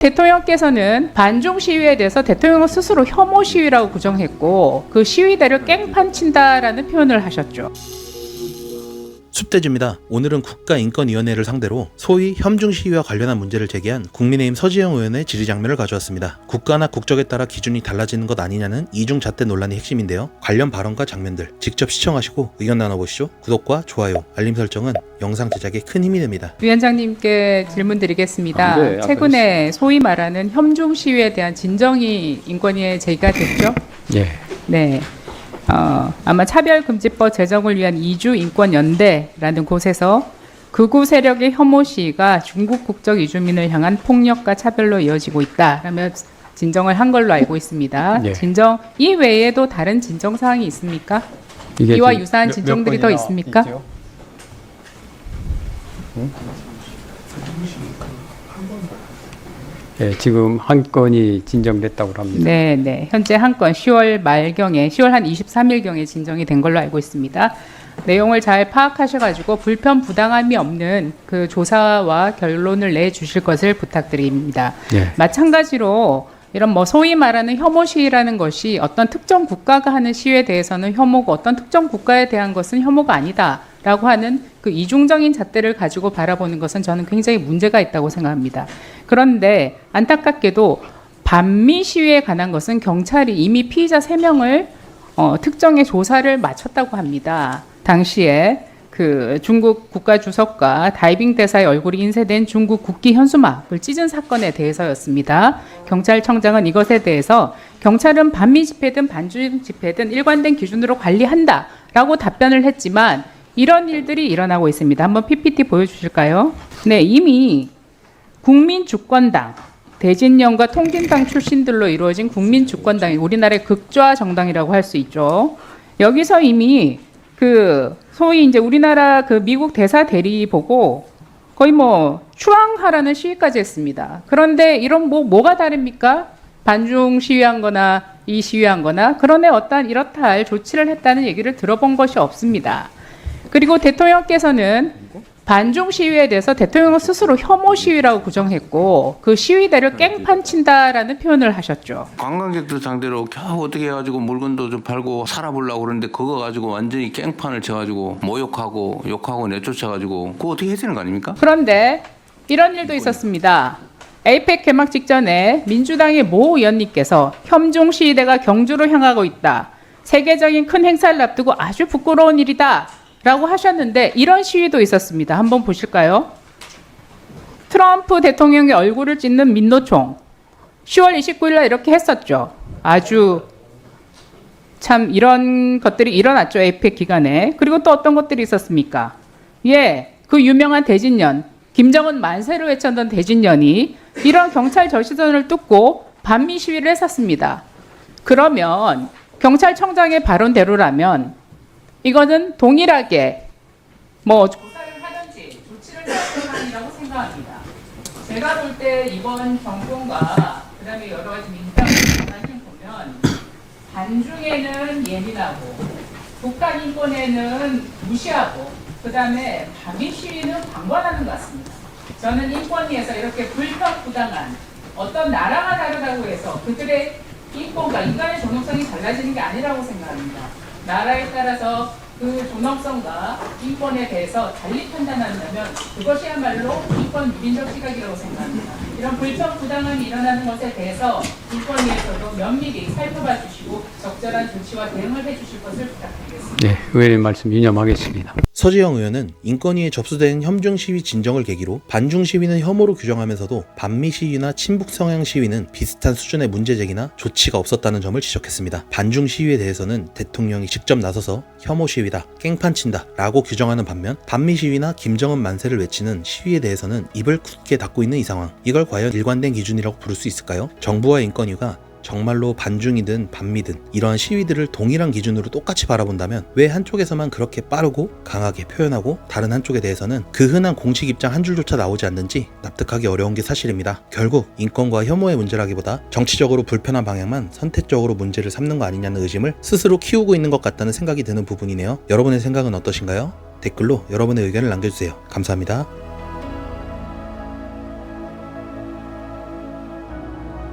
대통령께서는 반중 시위에 대해서 대통령은 스스로 혐오 시위라고 규정했고 그 시위대를 깽판친다라는 표현을 하셨죠. 숲대주입니다. 오늘은 국가인권위원회를 상대로 소위 혐중 시위와 관련한 문제를 제기한 국민의힘 서지영 의원의 질의 장면을 가져왔습니다. 국가나 국적에 따라 기준이 달라지는 것 아니냐는 이중잣대 논란이 핵심인데요. 관련 발언과 장면들 직접 시청하시고 의견 나눠보시죠. 구독과 좋아요, 알림 설정은 영상 제작에 큰 힘이 됩니다. 위원장님께 질문 드리겠습니다. 네, 최근에 소위 말하는 혐중 시위에 대한 진정이 인권위에 제기가 됐죠? 예. 네. 아마 차별금지법 제정을 위한 이주인권연대라는 곳에서 극우 세력의 혐오 시위가 중국 국적 이주민을 향한 폭력과 차별로 이어지고 있다라며 진정을 한 걸로 알고 있습니다. 예. 진정 이 외에도 다른 진정 사항이 있습니까? 이게 이와 지금 유사한 진정들이 더 있습니까? 있죠? 예, 지금 한 건이 진정됐다고 합니다. 네. 현재 한 건 10월 말경에 10월 한 23일경에 진정이 된 걸로 알고 있습니다. 내용을 잘 파악하셔가지고 불편 부당함이 없는 그 조사와 결론을 내주실 것을 부탁드립니다. 예. 마찬가지로 이런 소위 말하는 혐오 시위라는 것이 어떤 특정 국가가 하는 시위에 대해서는 혐오고 어떤 특정 국가에 대한 것은 혐오가 아니다라고 하는 그 이중적인 잣대를 가지고 바라보는 것은 저는 굉장히 문제가 있다고 생각합니다. 그런데 안타깝게도 반미 시위에 관한 것은 경찰이 이미 피의자 3명을 특정의 조사를 마쳤다고 합니다. 당시에 그 중국 국가주석과 다이빙 대사의 얼굴이 인쇄된 중국 국기 현수막을 찢은 사건에 대해서였습니다. 경찰청장은 이것에 대해서 경찰은 반미 집회든 반중 집회든 일관된 기준으로 관리한다라고 답변을 했지만 이런 일들이 일어나고 있습니다. 한번 PPT 보여주실까요? 네, 이미 국민주권당, 대진령과 통진당 출신들로 이루어진 국민주권당이 우리나라의 극좌 정당이라고 할 수 있죠. 여기서 이미 그 소위 이제 우리나라 그 미국 대사 대리 보고 거의 추앙하라는 시위까지 했습니다. 그런데 이런 뭐가 다릅니까? 반중 시위한 거나 이 시위한 거나 그런데 어떠한 이렇다 할 조치를 했다는 얘기를 들어본 것이 없습니다. 그리고 대통령께서는 반중 시위에 대해서 대통령은 스스로 혐오 시위라고 규정했고 그 시위대를 깽판친다라는 표현을 하셨죠. 관광객들 상대로 겨우 어떻게 해가지고 물건도 좀 팔고 살아보려고 그러는데 그거 가지고 완전히 깽판을 쳐가지고 모욕하고 욕하고 내쫓아가지고 그거 어떻게 해야 되는 거 아닙니까? 그런데 이런 일도 있었습니다. 에이펙 개막 직전에 민주당의 모 의원님께서 혐중 시위대가 경주로 향하고 있다. 세계적인 큰 행사를 앞두고 아주 부끄러운 일이다. 라고 하셨는데 이런 시위도 있었습니다. 한번 보실까요? 트럼프 대통령의 얼굴을 찢는 민노총 10월 29일 날 이렇게 했었죠. 아주 참 이런 것들이 일어났죠. 에이펙 기간에. 그리고 또 어떤 것들이 있었습니까? 예, 그 유명한 대진년 김정은 만세를 외쳤던 대진년이 이런 경찰 저시선을 뚫고 반미 시위를 했었습니다. 그러면 경찰청장의 발언대로라면 이거는 동일하게 조사를 하든지 조치를 해야 되는 사안이라고 생각합니다. 제가 볼 때 이번 정권과 그다음에 여러 가지 민주당을 보면 반중에는 예민하고 북한 인권에는 무시하고 그다음에 반미 시위는 방관하는 것 같습니다. 저는 인권위에서 이렇게 불편부당한 어떤 나라가 다르다고 해서 그들의 인권과 인간의 존엄성이 달라지는 게 아니라고 생각합니다. 나라에 따라서 그 존엄성과 인권에 대해서 달리 판단한다면 그것이야말로 인권 유린적 시각이라고 생각합니다. 이런 불편 부당함이 일어나는 것에 대해서 인권위에서도 면밀히 살펴봐 주시고 적절한 조치와 대응을 해 주실 것을 부탁드리겠습니다. 네, 의원님 말씀 유념하겠습니다. 서지영 의원은 인권위에 접수된 혐중 시위 진정을 계기로 반중 시위는 혐오로 규정하면서도 반미 시위나 친북 성향 시위는 비슷한 수준의 문제 제기나 조치가 없었다는 점을 지적했습니다. 반중 시위에 대해서는 대통령이 직접 나서서 혐오 시위다, 깽판친다 라고 규정하는 반면 반미 시위나 김정은 만세를 외치는 시위에 대해서는 입을 굳게 닫고 있는 이 상황. 이걸 과연 일관된 기준이라고 부를 수 있을까요? 정부와 인권위가 정말로 반중이든 반미든 이러한 시위들을 동일한 기준으로 똑같이 바라본다면 왜 한쪽에서만 그렇게 빠르고 강하게 표현하고 다른 한쪽에 대해서는 그 흔한 공식 입장 한 줄조차 나오지 않는지 납득하기 어려운 게 사실입니다. 결국 인권과 혐오의 문제라기보다 정치적으로 불편한 방향만 선택적으로 문제를 삼는 거 아니냐는 의심을 스스로 키우고 있는 것 같다는 생각이 드는 부분이네요. 여러분의 생각은 어떠신가요? 댓글로 여러분의 의견을 남겨주세요. 감사합니다.